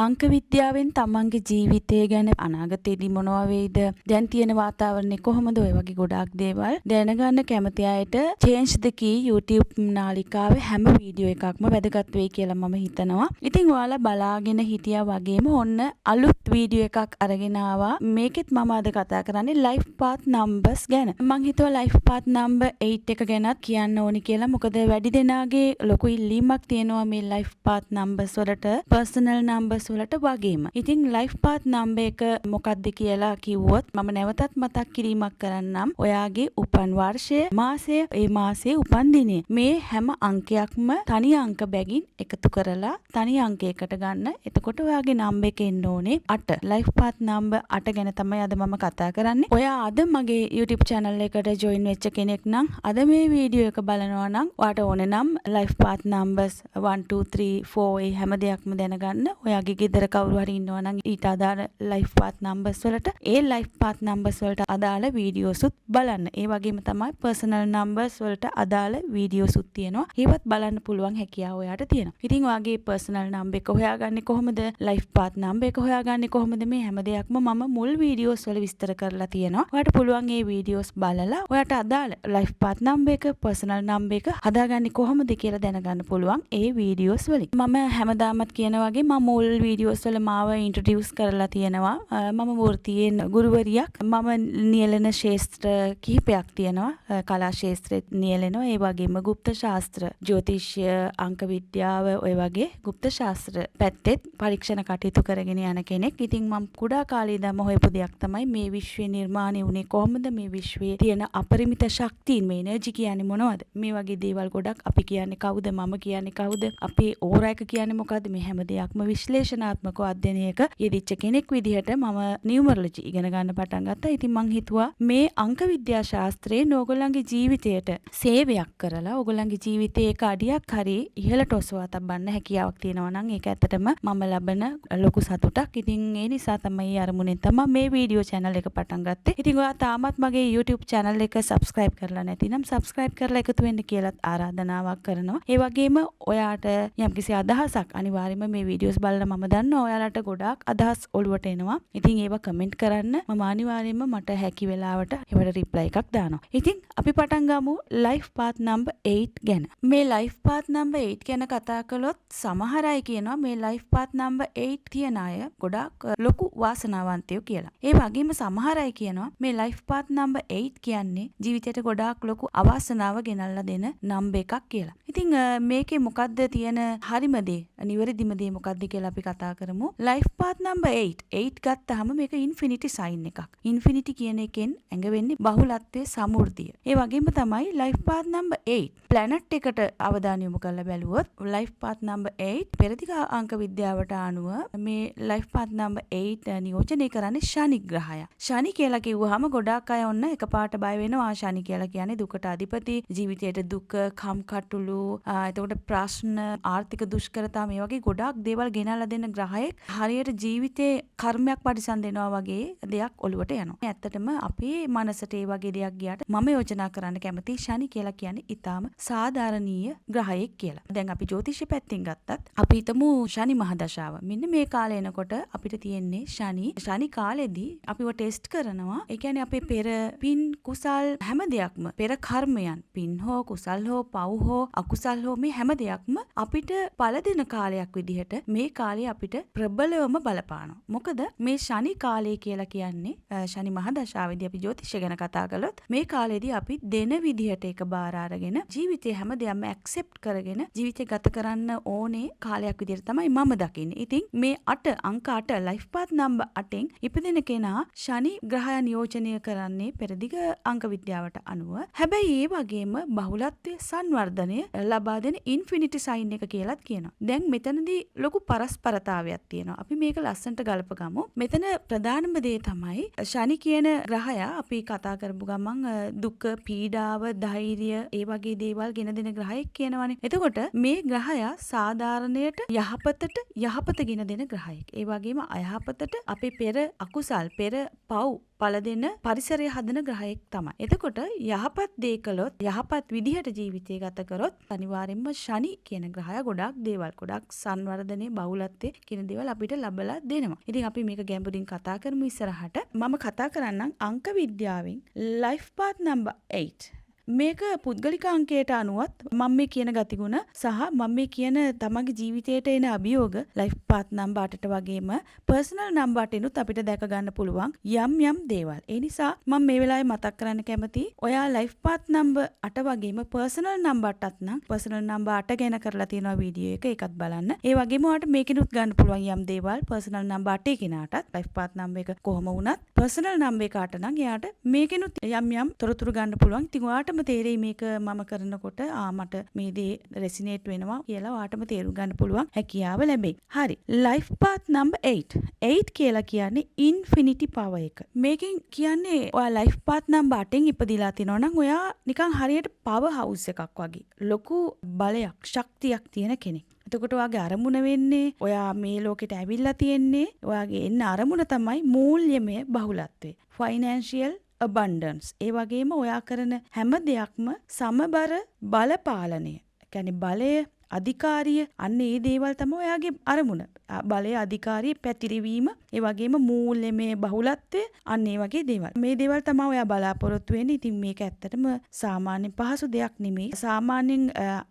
අංක විද්‍යාවෙන් තමන්ගේ ජීවිතය ගැන අනාගතයේදී මොනවා වෙයිද දැන් තියෙන වාතාවරණය කොහොමද ඔය වගේ ගොඩාක් දේවල් දැනගන්න කැමති අයට Change the Key YouTube නාලිකාවේ හැම වීඩියෝ එකක්ම වැදගත් වෙයි කියලා මම හිතනවා. ඉතින් ඔයාලා බලාගෙන හිටියා වගේම ඔන්න අලුත් වීඩියෝ එකක් අරගෙන ආවා. මේකෙත් මම අද කතා කරන්නේ life path numbers ගැන. මං හිතුවා life path number 8 එක ගැනත් කියන්න ඕනි කියලා. මොකද වැඩි දෙනාගේ ලොකු ඉල්ලීමක් තියෙනවා මේ life path numbers වලට personal numbers වලට වගේම. ඉතින් life path number එක මොකක්ද කියලා කිව්වොත් මම නැවතත් මතක් කිරීමක් කරන්නම්. ඔයාගේ උපන් වර්ෂය, මාසය, ඒ මාසයේ උපන් දිනය. මේ හැම අංකයක්ම තනි අංක බැගින් එකතු කරලා තනි අංකයකට ගන්න. එතකොට ඔයාගේ number එක එන්න ඕනේ 8. life path number 8 ගැන තමයි අද මම කතා කරන්නේ. ඔයා අද මගේ YouTube channel එකට join වෙච්ච කෙනෙක් නම් අද මේ වීඩියෝ එක බලනවා නම් ඔයාට ඕනේ නම් life path numbers 1 2 3 4 ඒ හැම දෙයක්ම දැනගන්න. ඔයාගේ ගෙදර කවුරු හරි ඉන්නවා නම් ඊට අදාළ life path numbers වලට ඒ life path numbers වලට අදාළ වීඩියෝස් උත් බලන්න. ඒ වගේම තමයි personal numbers වලට අදාළ වීඩියෝස් උත් තියෙනවා. ඒවත් බලන්න පුළුවන් හැකියාව ඔයාට තියෙනවා. ඉතින් ඔයාගේ personal number එක හොයාගන්නේ කොහොමද? life path number එක හොයාගන්නේ කොහොමද? මේ හැම දෙයක්ම මම මුල් වීඩියෝස් වල විස්තර කරලා තියෙනවා. ඔයාට පුළුවන් මේ වීඩියෝස් බලලා ඔයාට අදාළ life path number එක personal number එක හදාගන්නේ කොහොමද කියලා දැනගන්න පුළුවන් ඒ වීඩියෝස් වලින්. මම හැමදාමත් කියන වගේ මම මුල් වීඩියෝස් වල මාව ඉන්ට්‍රොඩියුස් කරලා තියෙනවා. මම වෘත්තියෙන් ගුරුවරියක්. මම නියැලෙන ශාස්ත්‍ර කිහිපයක් තියෙනවා. කලා ශාස්ත්‍රෙත් නියැලෙනවා. ඒ වගේම ගුප්ත ශාස්ත්‍ර, ජ්‍යොතිෂය, අංක විද්‍යාව ඔය වගේ ගුප්ත ශාස්ත්‍ර පැත්තෙත් පරීක්ෂණ කටයුතු කරගෙන යන කෙනෙක්. ඉතින් මම කුඩා කාලේ ඉඳන්ම හොයපු දෙයක් තමයි මේ විශ්වය නිර්මාණය වුණේ කොහොමද? මේ විශ්වයේ තියෙන අපරිමිත ශක්තියින් මේ එනර්ජි කියන්නේ මොනවද? මේ වගේ දේවල් ගොඩක් අපි කියන්නේ කවුද? මම කියන්නේ කවුද? අපේ ඕරා එක කියන්නේ මොකද්ද? මේ හැම දෙයක්ම විශ්ලේෂණාත්මකව අධ්‍යයනයක යෙදිච්ච කෙනෙක් විදිහට මම නියුමරොලොජි ඉගෙන ගන්න පටන් ගත්තා. ඉතින් මං හිතුවා මේ අංක විද්‍යා ශාස්ත්‍රයේ ඕගොල්ලන්ගේ ජීවිතයට සේවයක් කරලා ඕගොල්ලන්ගේ ජීවිතයේ එක අඩියක් හරි ඉහළට ඔසවා තබන්න හැකියාවක් තියෙනවා නම් ඒක ඇත්තටම මම ලබන ලොකු සතුටක්. ඉතින් ඒ නිසා තමයි අරමුණෙන් තමයි මේ වීඩියෝ channel එක පටන් ගත්තේ. ඉතින් ඔයා තාමත් මගේ YouTube channel එක subscribe කරලා නැතිනම් subscribe කරලා එකතු වෙන්න කියලාත් ආරාධනාවක් කරනවා. ඒ වගේම ඔයාට යම්කිසි අදහසක් අනිවාර්යයෙන්ම මේ වීඩියෝස් බලලා මම දන්නවා ඔයාලට ගොඩාක් අදහස් ඔළුවට එනවා. ඉතින් ඒවා කමෙන්ට් කරන්න. මම අනිවාර්යයෙන්ම මට හැකි වෙලාවට ඒවට රිප්ලයි එකක් දානවා. ඉතින් අපි පටන් ගමු life path number 8 ගැන. මේ life path number 8 ගැන කතා කළොත් සමහර අය කියනවා මේ life path number 8 තියන අය ගොඩාක් ලොකු වාසනාවන්තයෝ කියලා. ඒ වගේම සමහර අය කියනවා මේ life path number 8 කියන්නේ ජීවිතයට ගොඩාක් ලොකු අවාසනාව ගෙනල්ලා දෙන number එකක් කියලා. ඉතින් මේකේ මොකද්ද තියෙන හරිම දේ? නිවැරදිම දේ මොකක්ද කියලා අපි කතා කරමු. life path number 8 ගත්තාම මේක infinity sign එකක්. infinity කියන එකෙන් ඇඟ වෙන්නේ බහුලත්වයේ සමෘද්ධිය. ඒ වගේම තමයි life path number 8 planet එකට අවධානය යොමු කරලා බැලුවොත් life path number 8 පෙරදිග අංක විද්‍යාවට අනුව මේ life path number 8 නියෝජනය කරන්නේ ශනි ග්‍රහය. ශනි කියලා කිව්වහම ගොඩාක් අය ඔන්න එකපාරට බය වෙනවා. ශනි කියලා කියන්නේ දුකට අධිපති, ජීවිතයට දුක, කම්කටොළු, එතකොට ප්‍රශ්න, ආර්ථික දුෂ්කරතා මේ වගේ ගොඩාක් දේවල් ගෙනල්ලා දෙන ග්‍රහයෙක්. හරියට ජීවිතේ කර්මයක් පරිසම් දෙනවා වගේ දෙයක් ඔලුවට යනවා. ඇත්තටම අපේ මනසට ඒ වගේ දෙයක් ගියාට මම යෝජනා කරන්න කැමති ශනි කියලා කියන්නේ ඊටාම සාධාරණීය ග්‍රහයෙක් කියලා. දැන් අපි ජ්‍යොතිෂ පැත්තෙන් ගත්තත් අපි හිතමු ශනි මහදශාව. මෙන්න මේ කාලේ එනකොට අපිට තියෙන්නේ ශනි කාලෙදී අපිව ටෙස්ට් කරනවා. ඒ කියන්නේ අපේ පෙර පින් කුසල් හැම දෙයක්ම පෙර කර්මයන් පින් හෝ කුසල් හෝ පව් හෝ අකුසල් හෝ මේ හැම දෙයක්ම අපිට පළ දෙන කාලයක් විදිහට මේ කාලේ අපිට ප්‍රබලවම බලපානවා. මොකද මේ ශනි කාලය කියලා කියන්නේ ශනි මහදශාවේදී අපි ජ්‍යොතිෂය ගැන කතා කළොත් මේ කාලේදී අපි දෙන විදිහට ඒක බාර අරගෙන ජීවිතේ හැම දෙයක්ම ඇක්සෙප්ට් කරගෙන ජීවිතේ ගත කරන්න ඕනේ කාලයක් විදිහට තමයි මම දකින්නේ. ඉතින් මේ 8 අංක 8 life path number 8න් ඉපදෙන කෙනා ශනි ග්‍රහය නියෝජනය කරන්නේ පෙරදිග අංක විද්‍යාවට අනුව. හැබැයි ඒ වගේම බහුලත්වයේ සංවර්ධනය ලබා දෙන infinity sign එක කියලාත් කියනවා. දැන් මෙතනදී ලොකු පරස්පරතාවයක් තියෙනවා. අපි මේක ලස්සනට ගලපගමු. මෙතන ප්‍රධානම දේ තමයි ශනි කියන ග්‍රහය අපි කතා කරපු ගමන් දුක, පීඩාව, ධෛර්යය ඒ වගේ දේවල් ගෙන දෙන ග්‍රහයෙක් කියනවනේ. එතකොට මේ ග්‍රහය සාධාරණයට යහපත ගෙන දෙන ග්‍රහයෙක්. ඒ වගේම අයහපතට අපේ පෙර අකුසල්, පෙර පව් පළ දෙන පරිසරය හදන ග්‍රහයෙක් තමයි. එතකොට යහපත් දේ කළොත් යහපත් විදිහට ජීවිතය ගත කරොත් අනිවාර්යෙන්ම ශනි කියන ග්‍රහය ගොඩක් දේවල් ගොඩක් සංවර්ධනයේ බහුලත්වයේ කියන දේවල් අපිට ලබලා දෙනවා. ඉතින් අපි මේක ගැඹුරින් කතා කරමු ඉස්සරහට. මම කතා කරන්නම් අංක විද්‍යාවෙන් life path number 8. මේක පුද්ගලික අංකයට අනුවත් මම මේ කියන ගතිගුණ සහ මම මේ කියන තමන්ගේ ජීවිතයට එන අභියෝග life path number 8ට වගේම personal number 8නුත් අපිට දැක ගන්න පුළුවන් යම් දේවල්. ඒ නිසා මම මේ වෙලාවේ මතක් කරන්න කැමතියි ඔයා life path number 8 වගේම personal number 8ත් නම් personal number 8 ගැන කරලා තියෙනවා වීඩියෝ එක ඒකත් බලන්න. ඒ වගේම ඔයාට මේකිනුත් ගන්න පුළුවන් යම් දේවල් personal number 8 කෙනාටත් life path number එක කොහොම වුණත් personal number 1ට නම් එයාට මේකිනුත් යම් තොරතුරු ගන්න පුළුවන්. ඉතින් ඔයාට තේරෙයි මේක මම කරනකොට මට මේ දේ රෙසිනේට් වෙනවා කියලා ඔයාටම තේරුම් ගන්න පුළුවන් හැකියාව ලැබෙයි. හරි. life path number 8. 8 කියලා කියන්නේ infinity power එක. මේකෙන් කියන්නේ ඔයා life path number 8න් ඉපදිලා තිනවා නම් ඔයා නිකන් හරියට power house එකක් වගේ. ලොකු බලයක්, ශක්තියක් තියෙන කෙනෙක්. එතකොට ඔයාගේ අරමුණ වෙන්නේ ඔයා මේ ලෝකෙට ඇවිල්ලා තියෙන්නේ ඔයාගේ එන්න අරමුණ තමයි මූල්‍යමය බහුලත්වය. financial abundance. ඒ වගේම ඔයා කරන හැම දෙයක්ම සමබර බලපාලනය. කියන්නේ බලය, අධිකාරිය, අන්න ඒ දේවල් තමයි ඔයාගේ අරමුණ. බලය, අධිකාරිය, පැතිරවීම, ඒ වගේම මූල්‍යමය බහුලත්වය, අන්න ඒ වගේ දේවල්. මේ දේවල් තමයි ඔයා බලාපොරොත්තු වෙන්නේ. ඉතින් මේක ඇත්තටම සාමාන්‍ය පහසු දෙයක් නෙමෙයි. සාමාන්‍යයෙන්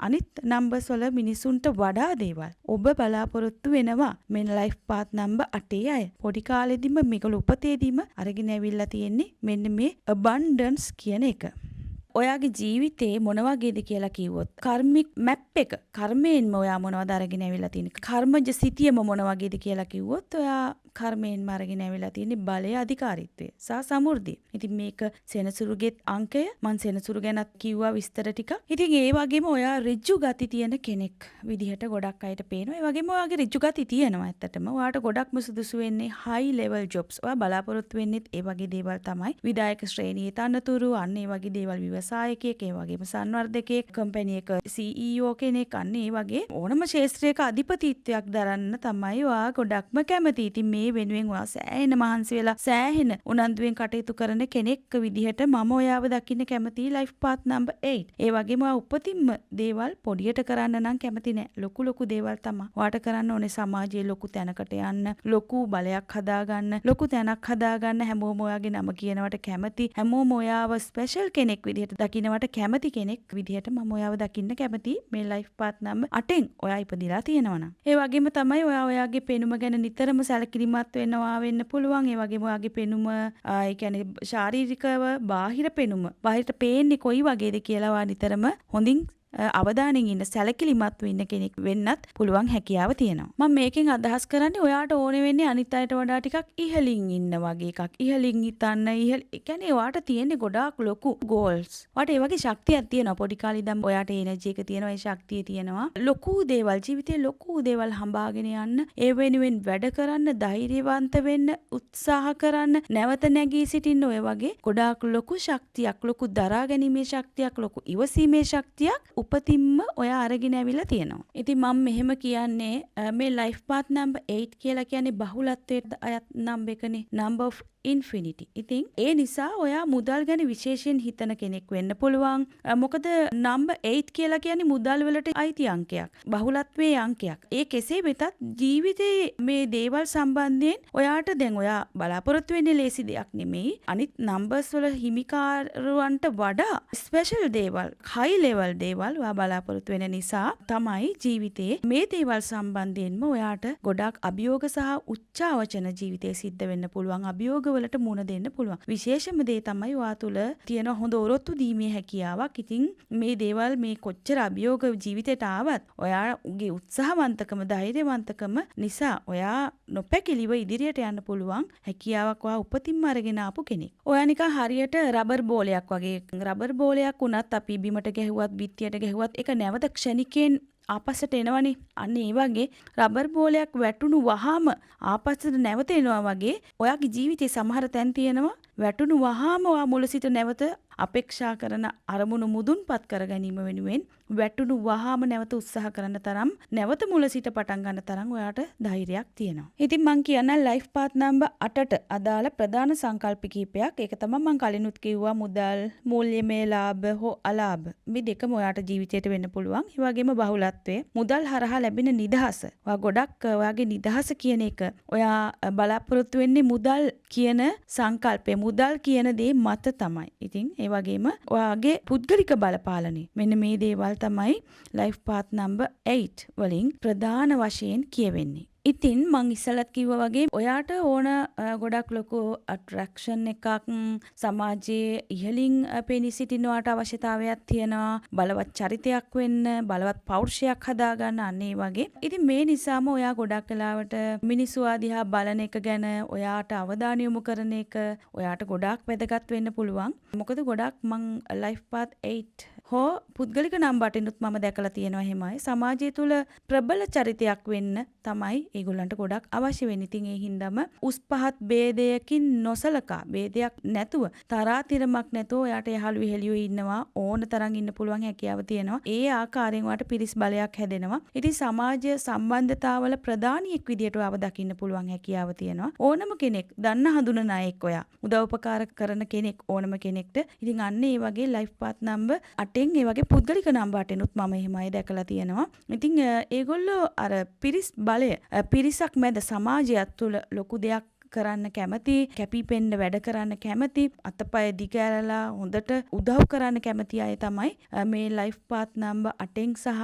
අනිත් නම්බර්ස් වල මිනිසුන්ට වඩා දේවල් ඔබ බලාපොරොත්තු වෙනවා. මේ life path number 8 අය. පොඩි කාලෙදිම මේකල උපතේදීම අරගෙන ඇවිල්ලා තියෙන්නේ මෙන්න මේ abundance කියන එක. ඔයාගේ ජීවිතේ මොන වගේද කියලා කිව්වොත් කර්මික් මැප් එක කර්මයෙන්ම ඔයා මොනවද අරගෙන ඇවිල්ලා තියෙන්නේ කර්මජ සිතියම මොන වගේද කියලා කිව්වොත් ඔයා කර්මයෙන්ම අරගෙන ඇවිල්ලා තියෙන්නේ බලය අධිකාරීත්වය සහ සමෘද්ධිය. ඉතින් මේක සෙනසුරුගෙත් අංකය මං සෙනසුරු ගැනත් කිව්වා විස්තර ටික. ඉතින් ඒ වගේම ඔයා ඍජු ගති තියෙන කෙනෙක් විදිහට ගොඩක් අයට පේනවා. ඒ වගේම ඔයාගේ ඍජු ගති තියෙනවා ඇත්තටම. ඔයාට ගොඩක්ම සුදුසු වෙන්නේ high level jobs. ඔයා බලාපොරොත්තු වෙන්නේත් ඒ වගේ දේවල් තමයි. විධායක ශ්‍රේණියේ තනතුරු අන්න ඒ වගේ දේවල් සායකයෙක් ඒ වගේම සංවර්ධකයෙක් කම්පැනි එක CEO කෙනෙක් අන්න ඒ වගේ ඕනම ශාස්ත්‍රයක අධිපතිත්වයක් දරන්න තමයි ඔයා ගොඩක්ම කැමති. ඉතින් මේ වෙනුවෙන් ඔයා සෑහෙන මහන්සි වෙලා සෑහෙන උනන්දුවෙන් කටයුතු කරන කෙනෙක් විදිහට මම ඔයාව දකින්න කැමතියි life path number 8. ඒ වගේම ඔයා උපතින්ම දේවල් පොඩියට කරන්න නම් කැමති නෑ. ලොකු දේවල් තමයි. ඔයාට කරන්න ඕනේ සමාජයේ ලොකු තැනකට යන්න, ලොකු බලයක් හදාගන්න, ලොකු තැනක් හදාගන්න හැමෝම ඔයාගේ නම කියනවට කැමති. හැමෝම ඔයාව ස්පෙෂල් කෙනෙක් විදිහට දකින්නවට කැමති කෙනෙක් විදිහට මම ඔයාව දකින්න කැමති මේ life path number 8න් ඔයා ඉපදිලා තියෙනවනම්. ඒ වගේම තමයි ඔයා ඔයාගේ පෙනුම ගැන නිතරම සැලකිලිමත් වෙනවා වෙන්න පුළුවන්. ඒ වගේම ඔයාගේ පෙනුම ඒ කියන්නේ ශාරීරිකව බාහිර පෙනුම බාහිරට පේන්නේ කොයි වගේද කියලා ඔයා නිතරම හොඳින් අවධානයෙන් ඉන්න සැලකිලිමත් වෙන්න කෙනෙක් වෙන්නත් පුළුවන් හැකියාව තියෙනවා. මම මේකෙන් අදහස් කරන්නේ ඔයාට ඕනේ වෙන්නේ අනිත් අයට වඩා ටිකක් ඉහළින් ඉන්න වගේ එකක්. ඉහළින් හිතන්න ඒ කියන්නේ ඔයාට තියෙන්නේ ගොඩාක් ලොකු goals. ඔයාට ඒ වගේ ශක්තියක් තියෙනවා. පොඩි කාලේ ඉඳන් ඔයාට එනර්ජි එක තියෙනවා, ඒ ශක්තිය තියෙනවා. ලොකු දේවල් ජීවිතේ ලොකු දේවල් හඹාගෙන යන්න, ඒ වෙනුවෙන් වැඩ කරන්න, ධෛර්යවන්ත වෙන්න, උත්සාහ කරන්න, නැවත නැගී සිටින්න ඔය වගේ ගොඩාක් ලොකු ශක්තියක්, ලොකු දරා ගැනීමේ ශක්තියක්, ලොකු ඉවසීමේ ශක්තියක් උපතින්ම ඔයා අරගෙන ඇවිල්ලා තියෙනවා. ඉතින් මම මෙහෙම කියන්නේ මේ life path number 8 කියලා කියන්නේ බහුලත්වයට අයත් නම් එකනේ. number of infinity. ඉතින් ඒ නිසා ඔයා මුදල් ගැන විශේෂයෙන් හිතන කෙනෙක් වෙන්න පුළුවන්. මොකද number 8 කියලා කියන්නේ මුදල් වලට අයිති අංකයක්. බහුලත්වයේ අංකයක්. ඒ කෙසේ වෙතත් ජීවිතේ මේ දේවල් සම්බන්ධයෙන් ඔයාට දැන් ඔයා බලාපොරොත්තු වෙන්නේ ලේසි දෙයක් නෙමෙයි. අනිත් numbers වල හිමිකාරවන්ට වඩා ස්පෙෂල් දේවල්, high level දේවල් ඔයා බලාපොරොත්තු වෙන නිසා තමයි ජීවිතේ මේ දේවල් සම්බන්ධයෙන්ම ඔයාට ගොඩාක් අභියෝග සහ උච්චාවචන ජීවිතේ සිද්ධ වෙන්න පුළුවන්. අභියෝග වලට මුණ දෙන්න පුළුවන්. විශේෂම දේ තමයි ඔයා තුල තියෙන හොඳ ඔරොත්තු දීමේ හැකියාවක්. ඉතින් මේ දේවල් මේ කොච්චර අභියෝග ජීවිතේට ආවත් ඔයාගේ උත්සාහවන්තකම, ධෛර්යවන්තකම නිසා ඔයා නොපැකිලිව ඉදිරියට යන්න පුළුවන් හැකියාවක් ඔයා උපතින්ම අරගෙන ආපු කෙනෙක්. ඔයා නිකන් හරියට රබර් බෝලයක් වගේ. රබර් බෝලයක් උනත් අපි බිමට ගැහුවත්, බිත්තියට ගැහුවත් ඒක නැවත ක්ෂණිකෙන් ආපස්සට එනවනේ. අන්න ඒ වගේ රබර් බෝලයක් වැටුණු වහාම ආපස්සට නැවත එනවා වගේ ඔයාගේ ජීවිතේ සමහර තැන් තියෙනවා වැටුණු වහාම ඔයා මුල සිට නැවත අපේක්ෂා කරන අරමුණු මුදුන්පත් කර ගැනීම වෙනුවෙන් වැටුණු වහාම නැවත උත්සාහ කරන තරම් නැවත මුල සිට පටන් ගන්න තරම් ඔයාට ධෛර්යයක් තියෙනවා. ඉතින් මං කියන්නම් ලයිෆ් පාත් නම්බර් 8ට අදාළ ප්‍රධාන සංකල්ප කිහිපයක්. ඒක තමයි මං කලිනුත් කිව්වා මුදල්, මූල්‍යමය ලාභ හෝ අලාභ. මේ දෙකම ඔයාට ජීවිතේට වෙන්න පුළුවන්. ඒ වගේම බහුලත්වය, මුදල් හරහා ලැබෙන නිදහස. ඔයා ගොඩක් ඔයාගේ නිදහස කියන එක ඔයා බලාපොරොත්තු වෙන්නේ මුදල් කියන සංකල්පය, මුදල් කියන දේ මත තමයි. ඉතින් ඒ වගේම ඔයාගේ පුද්ගලික බලපාලනය. මෙන්න මේ දේවල් තමයි ලයිෆ් පාත් නම්බර් 8 වලින් ප්‍රධාන වශයෙන් කියවෙන්නේ. ඉතින් මං ඉස්සලත් කිව්වා වගේ ඔයාට ඕන ගොඩක් ලොකු ඇට්‍රැක්ෂන් එකක් සමාජයේ ඉහළින් පෙනී සිටිනවට අවශ්‍යතාවයක් තියෙනවා. බලවත් චරිතයක් වෙන්න, බලවත් පෞරුෂයක් හදාගන්න අන්න ඒ වගේ. ඉතින් මේ නිසාම ඔයා ගොඩක් වෙලාවට මිනිස්සු ආදිහා බලන එක ගැන ඔයාට අවධානය යොමු කරන එක ඔයාට ගොඩාක් වැදගත් වෙන්න පුළුවන්. මොකද ගොඩක් මං ලයිෆ් පාත් 8 හෝ පුද්ගලික නම්බරටිනුත් මම දැකලා තියෙනවා එහෙමයි. සමාජය තුළ ප්‍රබල චරිතයක් වෙන්න තමයි ඒගොල්ලන්ට ගොඩක් අවශ්‍ය වෙන්නේ. ඉතින් ඒ හින්දාම උස් පහත් ભેදයකින් නොසලකා, ભેදයක් නැතුව, තරාතිරමක් නැතුව ඔයාට යහළු විහෙලියෝ ඉන්නවා. ඕන තරම් ඉන්න පුළුවන් හැකියාව තියෙනවා. ඒ ආකාරයෙන් ඔයාට පිරිස් බලයක් හැදෙනවා. ඉතින් සමාජ සම්බන්ධතාවල ප්‍රධානියෙක් විදියට ඔයාව දකින්න පුළුවන් හැකියාව තියෙනවා. ඕනම කෙනෙක් දන්න හඳුනන අයෙක් ඔයා. උදව්පකාර කරන කෙනෙක් ඕනම කෙනෙක්ට. ඉතින් අන්න ඒ වගේ ලයිෆ් පාත් නම්බර් 8න් ඒ වගේ පුද්ගලික නම්බරටිනුත් මම එහෙමයි දැකලා තියෙනවා. ඉතින් ඒගොල්ලෝ අර පිරිස් බලය, පිරිසක් මැද සමාජයක් තුළ ලොකු දෙයක් කරන්න කැමති, කැපිපෙන්න වැඩ කරන්න කැමති, අතපය දිගෑරලා හොඳට උදව් කරන්න කැමති අය තමයි මේ ලයිෆ් පාත් නම්බර් 8න් සහ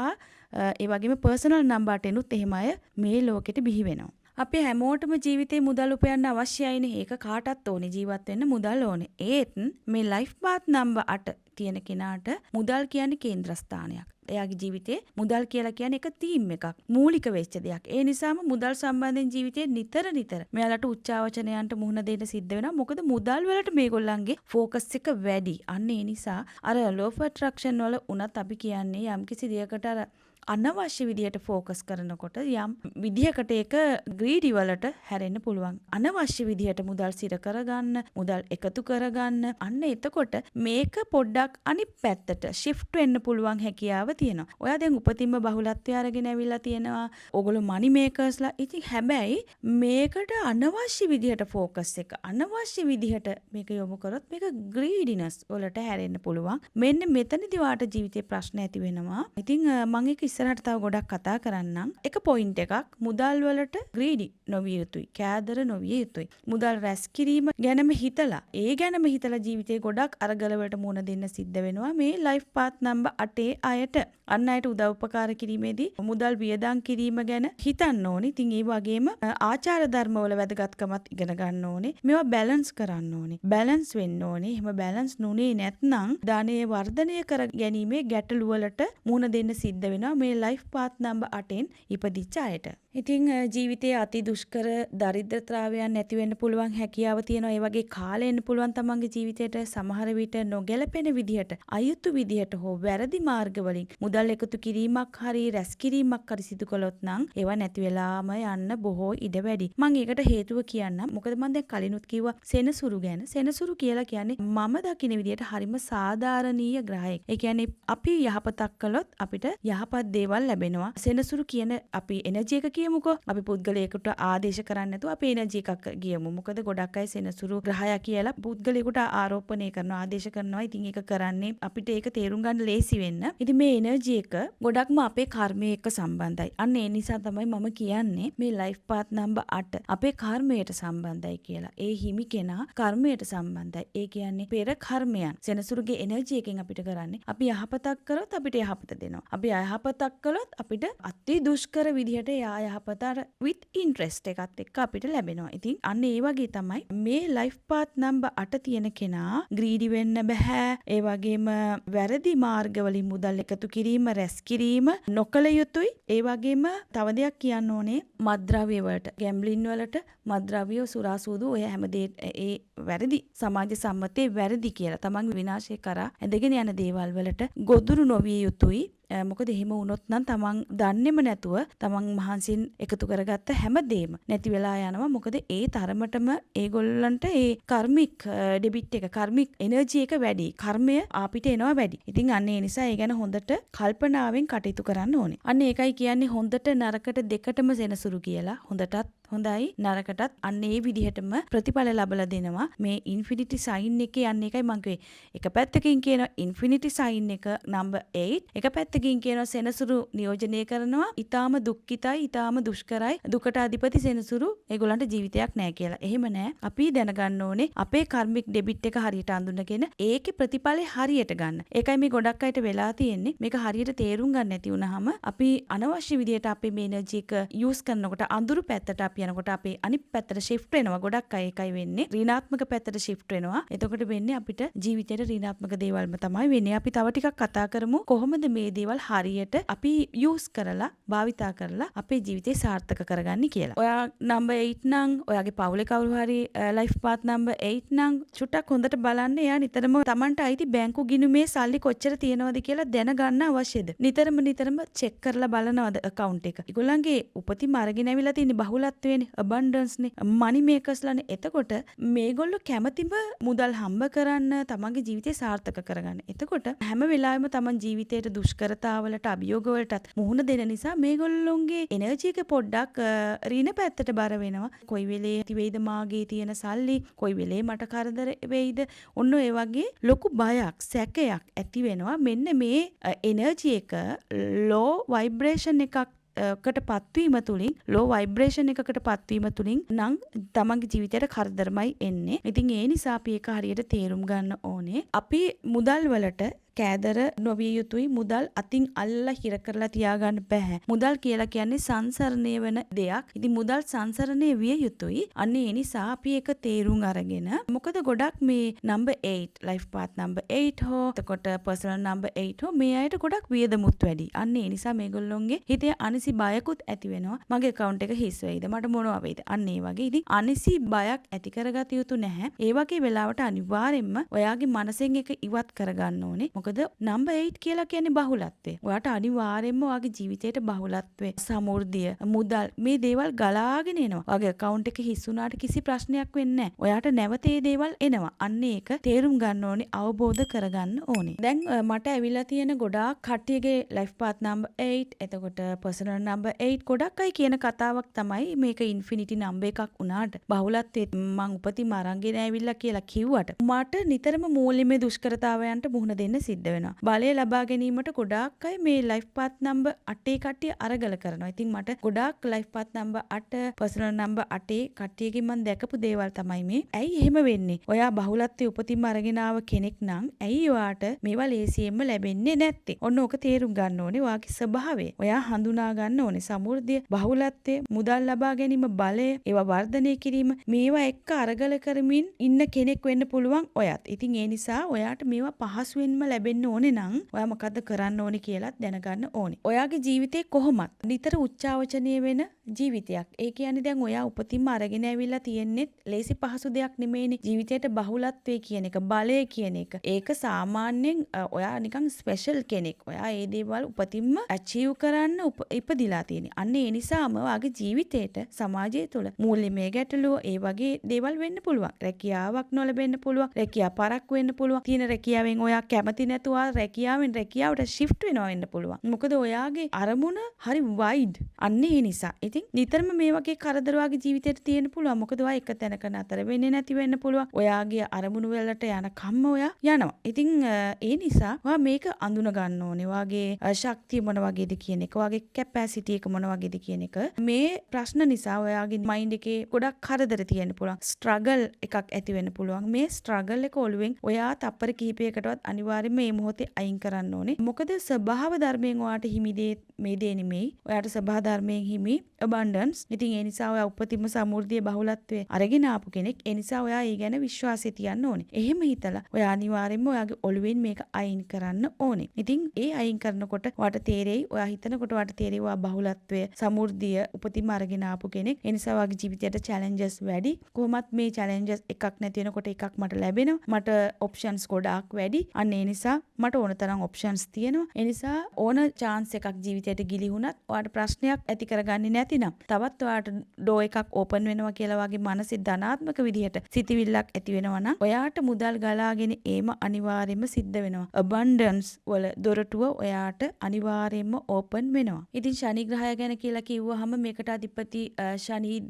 ඒ වගේම පර්සනල් නම්බර් 8නුත් එහෙම අය මේ ලෝකෙට බිහි වෙනවා. අපි හැමෝටම ජීවිතේ මුදල් උපයන්න අවශ්‍යයිනේ. ඒක කාටත් ඕනේ. ජීවත් වෙන්න මුදල් ඕනේ. ඒත් මේ ලයිෆ් පාත් නම්බර් 8 තියෙන කෙනාට මුදල් කියන්නේ කේන්ද්‍රස්ථානයක්. එයාගේ ජීවිතේ මුදල් කියලා කියන්නේ එක තීම් එකක්, මූලික වෙච්ච දෙයක්. ඒ නිසාම මුදල් සම්බන්ධයෙන් ජීවිතේ නිතර මෙයාලට උච්චාවචනයන්ට මුහුණ දෙන්න සිද්ධ වෙනවා. මොකද මුදල් වලට මේගොල්ලන්ගේ ફોකස් එක වැඩි. අන්න ඒ නිසා අර ලෝ ඔෆ් ඇට්‍රැක්ෂන් වල උනත් අපි කියන්නේ යම්කිසි දෙයකට අර අනවශ්‍ය විදියට ફોකස් කරනකොට යම් විදියකට ඒක ග්‍රීඩි වලට හැරෙන්න පුළුවන්. අනවශ්‍ය විදියට මුදල් සිර කරගන්න, මුදල් එකතු කරගන්න. අන්න එතකොට මේක පොඩ්ඩක් අනිත් පැත්තට shift වෙන්න පුළුවන් හැකියාව තියෙනවා. ඔයා දැන් උපතින්ම බහුලත්වය අරගෙන ඇවිල්ලා තියෙනවා. ඕගොල්ලෝ money makersලා. ඉතින් හැබැයි මේකට අනවශ්‍ය විදියට ફોකස් එක අනවශ්‍ය විදියට මේක යොමු කරොත් මේක greediness වලට හැරෙන්න පුළුවන්. මෙන්න මෙතනදී වාට ජීවිතේ ප්‍රශ්න ඇති වෙනවා. ඉතින් මම ඒක ඉස්සරහට තව ගොඩක් කතා කරන්නම්. එක පොයින්ට් එකක්, මුදල් වලට ග්‍රීඩි නොවිය යුතුයි, කෑදර නොවිය යුතුයි. මුදල් රැස් කිරීම ගැනම හිතලා, ඒ ගැනම හිතලා ජීවිතේ ගොඩක් අරගල වලට මුහුණ දෙන්න සිද්ධ වෙනවා මේ ලයිෆ් පාත් නම්බර් 8 අයට. අන් අයට උදව්පකාර කිරීමේදී මුදල් වියදම් කිරීම ගැන හිතන්න ඕනේ. ඉතින් ඒ වගේම ආචාර ධර්ම වල වැදගත්කමත් ඉගෙන ගන්න ඕනේ. මේවා බැලන්ස් කරන්න ඕනේ. බැලන්ස් වෙන්න ඕනේ. එහෙම බැලන්ස් නුනේ නැත්නම් ධනය වර්ධනය කර ගැනීමේ ගැටලු වලට මුහුණ දෙන්න සිද්ධ වෙනවා මේ ලයිෆ් පාත් නම්බර් 8න් ඉපදිච්ච අයට. ඉතින් ජීවිතයේ අති දුෂ්කර දරිද්‍රතාවයන් නැති වෙන්න පුළුවන් හැකියාව තියෙනවා. ඒ වගේ කාලෙ එන්න පුළුවන් තමන්ගේ ජීවිතයට සමහර විට නොගැලපෙන විදිහට, අයුතු විදිහට හෝ වැරදි මාර්ග වලින් මුදල් එකතු කිරීමක් හරි රැස් කිරීමක් හරි සිදු කළොත් නම් ඒවා නැති වෙලාම යන්න බොහෝ ඉඩ වැඩි. මම ඒකට හේතුව කියන්නම්. මොකද මම දැන් කලිනුත් කිව්වා සෙනසුරු ගැන. සෙනසුරු කියලා කියන්නේ මම දකින විදිහට හරිම සාධාරණීය ග්‍රහයෙක්. ඒ කියන්නේ අපි යහපතක් කළොත් අපිට යහපත් දේවල් ලැබෙනවා. සෙනසුරු කියන අපි එනර්ජි එක කියමුකෝ. අපි පුද්ගලයෙකුට ආදේශ කරන්නේ නැතුව අපි එනර්ජි එකක් ගියමු. මොකද ගොඩක් අය සෙනසුරු ග්‍රහය කියලා පුද්ගලයෙකුට ආරෝපණය කරනවා, ආදේශ කරනවා. ඉතින් ඒක කරන්නේ අපිට ඒක තේරුම් ගන්න ලේසි වෙන්න. ඉතින් මේ එනර්ජි එක ගොඩක්ම අපේ කර්මය එක්ක සම්බන්ධයි. අන්න ඒ නිසා තමයි මම කියන්නේ මේ ලයිෆ් පාත් නම්බර් 8 අපේ කර්මයට සම්බන්ධයි කියලා. ඒ හිමි කෙනා කර්මයට සම්බන්ධයි. ඒ කියන්නේ පෙර කර්මයන් සෙනසුරුගේ එනර්ජි එකෙන් අපිට කරන්නේ. අපි යහපතක් කරොත් අපිට යහපත දෙනවා. අපි අයහපතක් කළොත් අපිට අති දුෂ්කර විදිහට යහපත with interest එකත් එක්ක අපිට ලැබෙනවා. ඉතින් අන්න ඒ වගේ තමයි මේ ලයිෆ් පාත් නම්බර් 8 තියෙන කෙනා ග්‍රීඩි වෙන්න බෑ. ඒ වගේම වැරදි මාර්ගවලින් මුදල් එකතු කිරීම, රැස් කිරීම නොකළ යුතුයි. ඒ වගේම තව දෙයක් කියන්න ඕනේ මත්ද්‍රව්‍ය වලට, ගැම්බ්ලින් වලට, මත්ද්‍රව්‍ය, සුරාසූදු ඔය හැමදේ ඒ වැරදි සමාජ සම්මතයේ වැරදි කියලා තමන් විනාශය කරා ඇදගෙන යන දේවල් වලට ගොදුරු නොවිය යුතුයි. මොකද එහෙම වුණොත් නම් තමන් දන්නේම නැතුව තමන් මහන්සියෙන් එකතු කරගත්ත හැමදේම නැති වෙලා යනවා. මොකද ඒ තරමටම ඒගොල්ලන්ට ඒ කර්මික් ඩෙබිට් එක කර්මික් එනර්ජි එක වැඩි. කර්මය අපිට එනවා වැඩි. ඉතින් අන්න ඒ නිසා ඒ ගැන හොඳට කල්පනාවෙන් කටයුතු කරන්න ඕනේ. අන්න ඒකයි කියන්නේ හොඳට නරකට දෙකටම සෙනසුරු කියලා. හොඳටත් හොඳයි නරකටත් අන්න ඒ විදිහටම ප්‍රතිඵල ලබලා දෙනවා. මේ ඉන්ෆිනිටි සයින් එකේ යන්නේ එකයි මම කිව්වේ. එක පැත්තකින් කියනවා ඉන්ෆිනිටි සයින් එක නම්බර් 8. එක පැත්තකින් කියනවා සෙනසුරු නියෝජනය කරනවා. ඊටාම දුක්ඛිතයි, ඊටාම දුෂ්කරයි, දුකට අධිපති සෙනසුරු ඒගොල්ලන්ට ජීවිතයක් නැහැ කියලා. එහෙම නැහැ. අපි දැනගන්න ඕනේ අපේ කර්මික් ඩෙබිට් එක හරියට අඳුනගෙන ඒකේ ප්‍රතිඵලය හරියට ගන්න. ඒකයි මේ ගොඩක් අයට වෙලා තියෙන්නේ. මේක හරියට තේරුම් ගන්න නැති වුනහම අපි අනවශ්‍ය විදිහට අපේ මේ එනර්ජි එක යූස් කරනකොට අඳුරු පැත්තට අපි යනකොට අපි අනිත් පැත්තට shift වෙනවා. ගොඩක් අය ඒකයි වෙන්නේ. ඍණාත්මක පැත්තට shift වෙනවා. එතකොට වෙන්නේ අපිට ජීවිතේට රිණාත්මක දේවල්ම තමයි වෙන්නේ. අපි තව ටිකක් කතා කරමු කොහොමද මේ දේවල් හරියට අපි යූස් කරලා භාවිතා කරලා අපේ ජීවිතේ සාර්ථක කරගන්නේ කියලා. ඔයා නම්බර් 8 නම් ඔයාගේ පවුලේ කවුරු හරි ලයිෆ් පාත් නම්බර් 8 නම් චුට්ටක් හොඳට බලන්න. එයා නිතරම Tamanට අයිති බැංකු ගිණුමේ සල්ලි කොච්චර තියෙනවද කියලා දැනගන්න අවශ්‍යද? නිතරම චෙක් කරලා බලනවද account එක? ඒගොල්ලන්ගේ උපතින්ම අරගෙන ඇවිල්ලා තියෙන බහුලත්වයනේ, abundance නේ, money makers ලානේ. එතකොට මේගොල්ලෝ කැමතිම මුදල් හම්බ කරන්න, තමන්ගේ ජීවිතේ සාර්ථක කරගන්න. එතකොට හැම වෙලාවෙම තමන් ජීවිතේට දුෂ්කරතාවලට, අභියෝගවලටත් මුහුණ දෙන නිසා මේගොල්ලොන්ගේ එනර්ජි එක පොඩ්ඩක් ඍණ පැත්තට බර වෙනවා. කොයි වෙලේ ඇති වෙයිද මාගේ තියෙන සල්ලි, කොයි වෙලේ මට කරදර වෙයිද, ඔන්න ඒ වගේ ලොකු බයක්, සැකයක් ඇති වෙනවා. මෙන්න මේ එනර්ජි එක ලෝ වයිබ්‍රේෂන් එකක් කට පත්වීම තුළින්, ලෝ වයිබ්‍රේෂන් එකකට පත්වීම තුළින් නම් තමන්ගේ ජීවිතයට කරදරමයි එන්නේ. ඉතින් ඒ නිසා අපි ඒක හරියට තේරුම් ගන්න ඕනේ. අපි මුදල් වලට කෑදර නොවිය යුතුයි. මුදල් අතින් අල්ලලා හිර කරලා තියාගන්න බෑ. මුදල් කියලා කියන්නේ සංසරණය වෙන දෙයක්. ඉතින් මුදල් සංසරණය විය යුතුයි. අන්න ඒ නිසා අපි ඒක තේරුම් අරගෙන, මොකද ගොඩක් මේ නම්බර් 8 ලයිෆ් පාත් නම්බර් 8 හෝ එතකොට පර්සනල් නම්බර් 8 හෝ මේ අයට ගොඩක් වියදමුත් වැඩි. අන්න ඒ නිසා මේගොල්ලොන්ගේ හිතේ අනිසි බයකුත් ඇති වෙනවා. මගේ account එක හිස් වෙයිද, මට මොනවා වෙයිද, අන්න ඒ වගේ. ඉතින් අනිසි බයක් ඇති කරගත යුතු නැහැ. ඒ වගේ වෙලාවට අනිවාර්යෙන්ම ඔයාගේ මනසෙන් එක ඉවත් කරගන්න ඕනේ. මොකද නම්බර් 8 කියලා කියන්නේ බහුලත්වය. ඔයාට අනිවාර්යෙන්ම ඔයාගේ ජීවිතේට බහුලත්වය, සමෘද්ධිය, මුදල් මේ දේවල් ගලාගෙන එනවා. ඔයාගේ account එක හිස් වුණාට කිසි ප්‍රශ්නයක් වෙන්නේ නැහැ. ඔයාට නැවත මේ දේවල් එනවා. අන්න ඒක තේරුම් ගන්න ඕනේ, අවබෝධ කරගන්න ඕනේ. දැන් මට ඇවිල්ලා තියෙන ගොඩාක් කට්ටියගේ life path number 8, එතකොට personal number 8 ගොඩක් අය කියන කතාවක් තමයි මේක infinity number එකක් වුණාට බහුලත්වයේ මං උපතින්ම අරන්ගෙන ඇවිල්ලා කියලා කිව්වට මට නිතරම මූල්‍යමය දුෂ්කරතාවයන්ට මුහුණ දෙන්න සිද්ධ වෙනවා. බලය ලබා ගැනීමට ගොඩාක් අය මේ ලයිෆ් පාත් නම්බර් 8 කට්ටිය අරගල කරනවා. ඉතින් මට ගොඩාක් ලයිෆ් පාත් නම්බර් 8 පර්සනල් නම්බර් 8 කට්ටියකින් මම දැකපු දේවල් තමයි මේ. ඇයි එහෙම වෙන්නේ? ඔයා බහුලත්වයේ උපතින්ම අරගෙන ආව කෙනෙක් නම් ඇයි ඔයාට මේවා ලේසියෙන්ම ලැබෙන්නේ නැත්තේ? ඔන්න ඕක තේරුම් ගන්න ඕනේ. ඔයාගේ ස්වභාවය ඔයා හඳුනා ගන්න ඕනේ. සමෘද්ධිය, බහුලත්වය, මුදල් ලබා ගැනීම, බලය, ඒවා වර්ධනය කිරීම, මේවා එක්ක අරගල කරමින් ඉන්න කෙනෙක් වෙන්න පුළුවන් ඔයත්. ඉතින් ඒ නිසා ඔයාට මේවා පහසුවෙන්ම ලැබෙන්න ඕනේ නම් ඔයා මොකද්ද කරන්න ඕනේ කියලා දැනගන්න ඕනේ. ඔයාගේ ජීවිතේ කොහොමත් නිතර උච්චාවචනීය වෙන ජීවිතයක්. ඒ කියන්නේ දැන් ඔයා උපතින්ම අරගෙන ඇවිල්ලා තියෙන්නේ ලේසි පහසු දෙයක් නෙමෙයිනේ. ජීවිතේට බහුලත්වය කියන එක, බලය කියන එක, ඒක සාමාන්‍යයෙන් ඔයා නිකන් ස්පෙෂල් කෙනෙක්. ඔයා ඒ දේවල් උපතින්ම අචීව් කරන්න ඉපදිලා තියෙන්නේ. අන්න ඒ නිසාම ඔයාගේ ජීවිතේට සමාජය තුළ මූල්‍යමය ගැටලුව, ඒ වගේ දේවල් වෙන්න පුළුවන්. රැකියාවක් නොලැබෙන්න පුළුවන්. රැකියාව පරක්කු වෙන්න පුළුවන්. තියෙන රැකියාවෙන් ඔයා කැමති නැතුව රැකියාවට shift වෙනවා වෙන්න පුළුවන්. මොකද ඔයාගේ අරමුණ හරි wide. අන්න ඒ නිසා. ඉතින් නිතරම මේ වගේ කරදර වාගේ ජීවිතේට තියෙන්න පුළුවන්. මොකද ඔයා එක තැනක නතර වෙන්නේ නැති වෙන්න පුළුවන්. ඔයාගේ අරමුණු වලට යන කම්ම ඔයා යනවා. ඉතින් ඒ නිසා ඔයා මේක අඳුන ගන්න ඕනේ. ඔයාගේ ශක්තිය මොන වගේද කියන එක, ඔයාගේ කැපැසිටි එක මොන වගේද කියන එක. මේ ප්‍රශ්න නිසා ඔයාගේ මයින්ඩ් එකේ ගොඩක් කරදර තියෙන්න පුළුවන්. ස්ට්‍රගල් එකක් ඇති වෙන්න පුළුවන්. මේ ස්ට්‍රගල් එක ඔළුවෙන් ඔයා තප්පර කිහිපයකටවත් අනිවාර්යයෙන්ම මේ මොහොතේ අයින් කරන්න ඕනේ. මොකද ස්වභාව ධර්මයෙන් ඔයාට හිමි දේ මේ දේ නෙමෙයි. ඔයාට ස්වභාව ධර්මයෙන් හිමි abundance. ඉතින් ඒ නිසා ඔයා උපතින්ම සමෘද්ධිය, බහුලත්වයේ අරගෙන ආපු කෙනෙක්. ඒ නිසා ඔයා ඒ ගැන විශ්වාසය තියන්න ඕනේ. එහෙම හිතලා ඔයා අනිවාර්යයෙන්ම ඔයාගේ ඔළුවෙන් මේක අයින් කරන්න ඕනේ. ඉතින් ඒ අයින් කරනකොට ඔයාට තේරෙයි, ඔයා හිතනකොට ඔයාට තේරෙයි ඔයා බහුලත්වය, සමෘද්ධිය උපතින්ම අරගෙන ආපු කෙනෙක්. ඒ නිසා ඔයාගේ ජීවිතයට challenges වැඩි. කොහොමත් මේ challenges එකක් නැති වෙනකොට එකක් මට ලැබෙනවා. මට options ගොඩාක් වැඩි. අන්න ඒ නිසා නිසා මට ඕන තරම් ඔප්ෂන්ස් තියෙනවා. ඒ නිසා ඕන chance එකක් ජීවිතයට ගිලිහුණත් ඔයාට ප්‍රශ්නයක් ඇති කරගන්නේ නැතිනම් තවත් ඔයාට ඩෝ එකක් ඕපන් වෙනවා කියලා වගේ මනසේ ධනාත්මක විදිහට සිතවිල්ලක් ඇති වෙනවා නම් ඔයාට මුදල් ගලාගෙන ඒම අනිවාර්යයෙන්ම සිද්ධ වෙනවා. abundance වල දොරටුව ඔයාට අනිවාර්යයෙන්ම ඕපන් වෙනවා. ඉතින් ශනි ග්‍රහය ගැන කියලා කිව්වහම මේකට අධිපති ශනි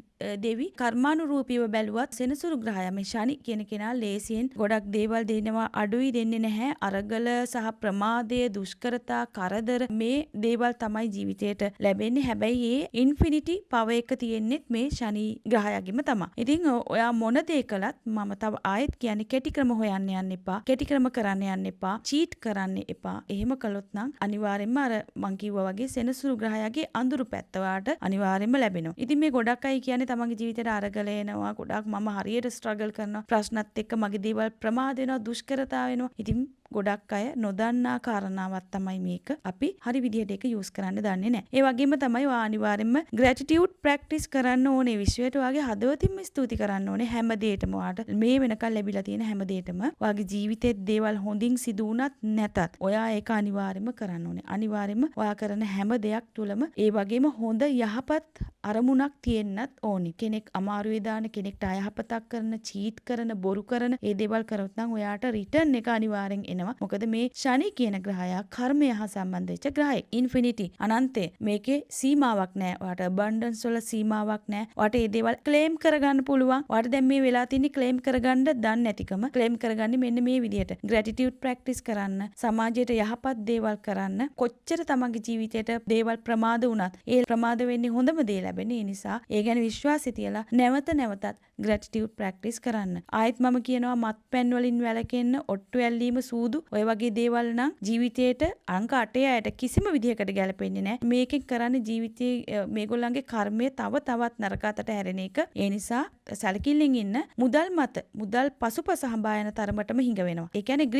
දෙවි කර්මානුරූපීව බැලුවත් සෙනසුරු ග්‍රහය. මේ ශනි කියන කෙනා ලේසියෙන් ගොඩක් දේවල් දෙනවා අඩුයි දෙන්නේ නැහැ. අරගල සහ ප්‍රමාදය, දුෂ්කරතා, කරදර මේ දේවල් තමයි ජීවිතේට ලැබෙන්නේ. හැබැයි ඒ ඉන්ෆිනිටි පවර් එක තියෙන්නේත් මේ ශනි ග්‍රහයගෙම තමයි. ඉතින් ඔයා මොන දේ කළත් මම තව ආයෙත් කියන්නේ කෙටි ක්‍රම හොයන්න යන්න එපා. කෙටි ක්‍රම කරන්න යන්න එපා. චීට් කරන්න එපා. එහෙම කළොත් නම් අනිවාර්යයෙන්ම අර මං කිව්වා වගේ සෙනසුරු ග්‍රහයගේ අඳුරු පැත්ත වාට අනිවාර්යයෙන්ම ලැබෙනවා. ඉතින් මේ ගොඩක් අය කියන්නේ තමන්ගේ ජීවිතේට අරගල එනවා. ගොඩක් මම හරියට ස්ට්‍රගල් කරනවා. ප්‍රශ්නත් එක්ක මගේ දේවල් ප්‍රමාද වෙනවා, දුෂ්කරතා වෙනවා. ඉතින් ගොඩක් අය නොදන්නා කාරණාවක් තමයි මේක. අපි හරි විදිහට ඒක යූස් කරන්න දන්නේ නැහැ. ඒ වගේම තමයි ඔයා අනිවාර්යයෙන්ම gratitude practice කරන්න ඕනේ. විශ්වයට ඔයාගේ හදවතින්ම ස්තුති කරන්න ඕනේ හැම දෙයකටම. ඔයාට මේ වෙනකල් ලැබිලා තියෙන හැම දෙයකටම ඔයාගේ ජීවිතේ දේවල් හොඳින් සිදු වුණත් නැතත් ඔයා ඒක අනිවාර්යයෙන්ම කරන්න ඕනේ. අනිවාර්යයෙන්ම ඔයා කරන හැම දෙයක් තුළම ඒ වගේම හොඳ යහපත් අරමුණක් තියෙන්නත් ඕනේ. කෙනෙක් අමාරුවේ දාන, කෙනෙක්ට අයහපතක් කරන, චීට් කරන, බොරු කරන ඒ දේවල් කරොත් නම් ඔයාට රිටර්න් එක අනිවාර්යෙන් එනවා. මොකද මේ ශනි කියන ග්‍රහයා කර්මය හා සම්බන්ධ වෙච්ච ග්‍රහයෙක්. ඉන්ෆිනිටි අනන්තය. මේකේ සීමාවක් නැහැ. ඔයාට abundance වල සීමාවක් නැහැ. ඔයාට මේ දේවල් ක්ලේම් කරගන්න පුළුවන්. ඔයාට දැන් මේ වෙලා තියෙන්නේ ක්ලේම් කරගන්න දන්නේ නැතිකම. ක්ලේම් කරගන්නේ මෙන්න මේ විදිහට. gratitude practice කරන්න, සමාජයට යහපත් දේවල් කරන්න. කොච්චර තමන්ගේ ජීවිතයට දේවල් ප්‍රමාද වුණත් ඒ ප්‍රමාද වෙන්නේ හොඳම දේ ලැබෙන්නේ. ඒ නිසා ඒ ගැන විශ්වාසය තියලා නැවත නැවතත් gratitude practice කරන්න. ආයෙත් මම කියනවා මත්පැන් වලින් වැළකෙන්න, ඔට්ටු ඇල්ලීම, සූදු ඔය වගේ දේවල් නම් ජීවිතේට අංක 8 අයට කිසිම විදිහකට ගැලපෙන්නේ නැහැ. මේකෙන් කරන්නේ ජීවිතයේ මේගොල්ලන්ගේ කර්මය තව තවත් නරක අතට හැරෙන එක. ඒ නිසා සැලකිල්ලෙන් ඉන්න. මුදල් මත මුදල් පසුපස හඹා යන තරමටම හිඟ වෙනවා. ඒ කියන්නේ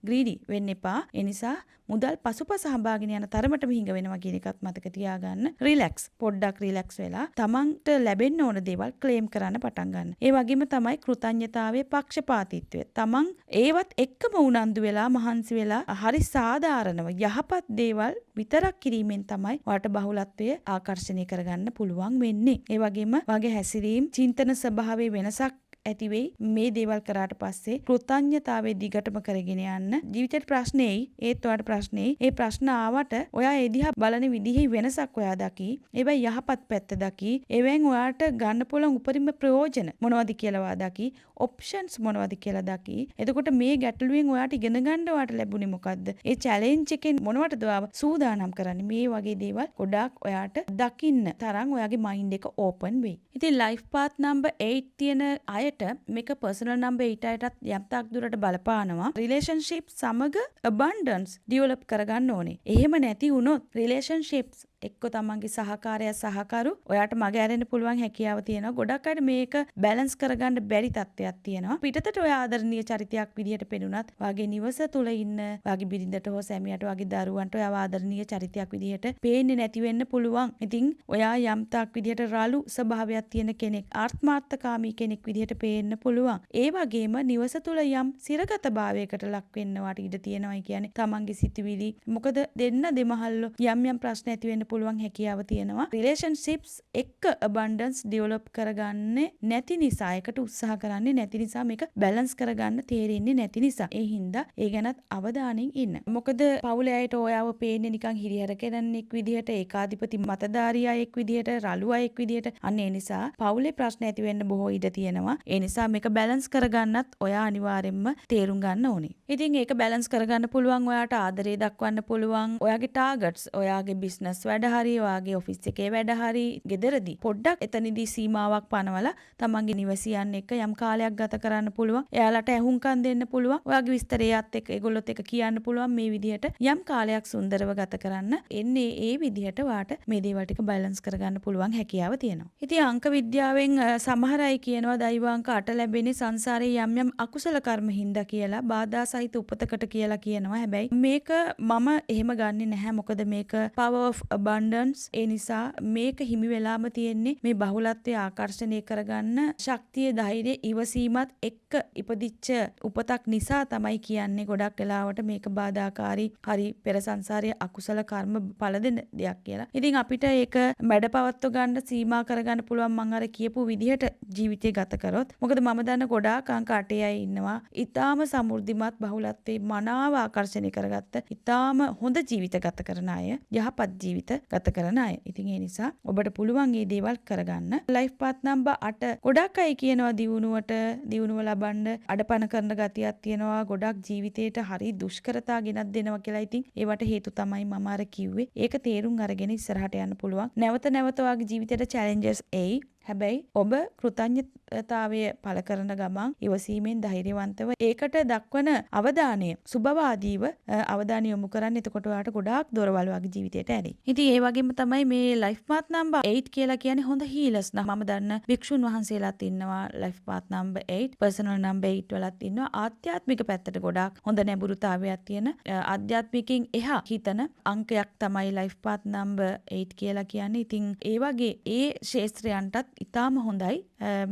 greedy වෙන්න එපා. ඒ නිසා මුදල් පසුපස හඹාගෙන යන තරමටම හිඟ වෙනවා කියන එකත් මතක තියාගන්න. රිලැක්ස්. පොඩ්ඩක් රිලැක්ස් වෙලා තමන්ට ලැබෙන්න ඕන දේවල් ක්ලේම් කරන්න පටන් ගන්න. ඒ වගේම තමයි කෘතඥතාවයේ පක්ෂපාතීත්වය. තමන් ඒවත් එක්කම උනන්දු වෙලා මහන්සි වෙලා හරි සාධාරණව යහපත් දේවල් විතරක් කිරීමෙන් තමයි ඔයාට බහුලත්වය ආකර්ෂණය කරගන්න පුළුවන් වෙන්නේ. ඒ වගේම වගේ හැසිරීම්, චින්තන ස්වභාවයේ වෙනසක් ඇති වෙයි. මේ දේවල් කරාට පස්සේ කෘතඥතාවයේ දිගටම කරගෙන යන්න. ජීවිතේට ප්‍රශ්නේයි, ඒත් ඔයාට ප්‍රශ්නේයි. ඒ ප්‍රශ්න ආවට ඔයා ඒ දිහා බලන විදිහේ වෙනසක් ඔයා දකි. ඒවයි යහපත් පැත්ත දකි. ඒවෙන් ඔයාට ගන්න පුළුවන් උපරිම ප්‍රයෝජන මොනවද කියලා ඔයා දකි. ඔප්ෂන්ස් මොනවද කියලා දකි. එතකොට මේ ගැටලුවෙන් ඔයාට ඉගෙන ගන්න ඔයාට ලැබුණේ මොකද්ද? ඒ චැලෙන්ජ් එකෙන් මොනවටද ඔයාව සූදානම් කරන්නේ? මේ වගේ දේවල් ගොඩාක් ඔයාට දකින්න තරම් ඔයාගේ මයින්ඩ් එක ඕපන් වෙයි. ඉතින් ලයිෆ් පාත් නම්බර් 8 තියෙන අය මේක පර්සනල් නම්බර් 8 අයටත් යම් තාක් දුරට බලපානවා. රිලේෂන්ෂිප් සමග abundance ඩෙවලොප් කරගන්න ඕනේ. එහෙම නැති වුණොත් රිලේෂන්ෂිප්ස් එක්ක තමන්ගේ සහකාරය සහකරු ඔයාට මග ඇරෙන්න පුළුවන් හැකියාව තියෙනවා. ගොඩක් අයට මේක බැලන්ස් කරගන්න බැරි තත්ත්වයක් තියෙනවා. පිටතට ඔයා ආදරණීය චරිතයක් විදිහට පෙනුනත් වාගේ නිවස තුල ඉන්න වාගේ බිරිඳට හෝ සැමියාට වාගේ දරුවන්ට ඔයා ආදරණීය චරිතයක් විදිහට පේන්නේ නැති වෙන්න පුළුවන්. ඉතින් ඔයා යම් තාක් විදිහට රළු ස්වභාවයක් තියෙන කෙනෙක්, ආත්මාර්ථකාමී කෙනෙක් විදිහට පේන්න පුළුවන්. ඒ වගේම නිවස තුල යම් සිරගත භාවයකට ලක් වෙන්න වාට ඉඩ තියෙනවායි කියන්නේ තමන්ගේ සිතුවිලි. මොකද දෙන්න දෙමහල්ලෝ යම් යම් ප්‍රශ්න ඇති වෙන්න පුළුවන් හැකියාව තියෙනවා. රිලේෂන්ෂිප්ස් එක්ක abundance develop කරගන්නේ නැති නිසා, ඒකට උත්සාහ කරන්නේ නැති නිසා, මේක බැලන්ස් කරගන්න තේරෙන්නේ නැති නිසා. ඒ හින්දා ඒ ගැනත් අවධානයෙන් ඉන්න. මොකද පවුලේ අයට ඔයාව පේන්නේ නිකන් හිරිහැර කෙනෙක් විදිහට, ඒකාධිපති මතධාරී අයෙක් විදිහට, රළු අයෙක් විදිහට. අන්න ඒ නිසා පවුලේ ප්‍රශ්න ඇති වෙන්න බොහෝ ඉඩ තියෙනවා. ඒ නිසා මේක බැලන්ස් කරගන්නත් ඔයා අනිවාර්යෙන්ම තේරුම් ගන්න ඕනේ. ඉතින් ඒක බැලන්ස් කරගන්න පුළුවන් ඔයාට ආදරේ දක්වන්න පුළුවන්. ඔයාගේ ටාගට්ස්, ඔයාගේ බිස්නස් වැඩ හරි, ඔයාගේ ඔෆිස් එකේ වැඩ හරි, ගෙදරදී පොඩ්ඩක් එතනදී සීමාවක් පනවලා තමන්ගේ නිවසියන් එක්ක යම් කාලයක් ගත කරන්න පුළුවන්. එයාලට ඇහුම්කන් දෙන්න පුළුවන්. ඔයාගේ විස්තරයත් එක්ක ඒගොල්ලොත් එක්ක කියන්න පුළුවන්. මේ විදිහට යම් කාලයක් සුන්දරව ගත කරන්න. එන්නේ ඒ විදිහට වාට මේ දේවල් ටික බැලන්ස් කරගන්න පුළුවන් හැකියාව තියෙනවා. ඉතින් අංක විද්‍යාවෙන් සමහර අය කියනවා දෛවාංක 8 ලැබෙන්නේ සංසාරයේ යම් යම් අකුසල කර්ම හින්දා කියලා, බාධා සහිත උපතකට කියලා කියනවා. හැබැයි මේක මම එහෙම ගන්නෙ නැහැ. මොකද මේක power of abundance. ඒ නිසා මේක හිමි වෙලාම තියෙන්නේ මේ බහුලත්වය ආකර්ෂණය කරගන්න ශක්තිය, ධෛර්යය, ඉවසීමත් එක්ක ඉපදිච්ච උපතක් නිසා තමයි කියන්නේ ගොඩක් වෙලාවට මේක බාධාකාරී හරි පෙර සංසාරයේ අකුසල කර්ම පළ දෙන දෙයක් කියලා. ඉතින් අපිට ඒක මැඩපවත්ව ගන්න සීමා කරගන්න පුළුවන් මම අර කියපු විදිහට ජීවිතය ගත කරොත්. මොකද මම දන්න ගොඩාක් අංක 8 අය ඉන්නවා. ඊටාම සමෘද්ධිමත් බහුලත්වයේ මනාව ආකර්ෂණය කරගත්ත ඊටාම හොඳ ජීවිත ගත කරන අය, යහපත් ජීවිත ගත කරන අය. ඉතින් ඒ නිසා ඔබට පුළුවන් මේ දේවල් කරගන්න. ලයිෆ් පාත් නම්බර් 8 ගොඩක් අය කියනවා දියුණුව ලබන්න අඩපණ කරන ගතියක් තියෙනවා. ගොඩක් ජීවිතේට හරි දුෂ්කරතා ගෙනත් දෙනවා කියලා. ඉතින් ඒවට හේතු තමයි මම අර කිව්වේ. ඒක තේරුම් අරගෙන ඉස්සරහට යන්න පුළුවන්. නැවත ඔයාගේ ජීවිතේට චැලෙන්ජස් එයි. හැබැයි ඔබ කෘතඥතාවය පළ කරන ගමන් ඉවසීමෙන් ධෛර්යවන්තව ඒකට දක්වන අවධානය සුබවාදීව අවධානය යොමු කරන්න. එතකොට ඔයාට ගොඩාක් දොරවල් වගේ ජීවිතයට ඇරෙයි. ඉතින් ඒ වගේම තමයි මේ ලයිෆ් පාත් නම්බර් 8 කියලා කියන්නේ හොඳ හීලර්ස් නම් මම දන්න භික්ෂුන් වහන්සේලාත් ඉන්නවා. ලයිෆ් පාත් නම්බර් 8 පර්සනල් නම්බර් 8 වලත් ඉන්නවා. ආධ්‍යාත්මික පැත්තට ගොඩාක් හොඳ නැඹුරුතාවයක් තියෙන ආධ්‍යාත්මිකයෙන් එහා හිතන අංකයක් තමයි ලයිෆ් පාත් නම්බර් 8 කියලා කියන්නේ. ඉතින් ඒ වගේ ඒ ශේත්‍රයන්ටත් ඉතාම හොඳයි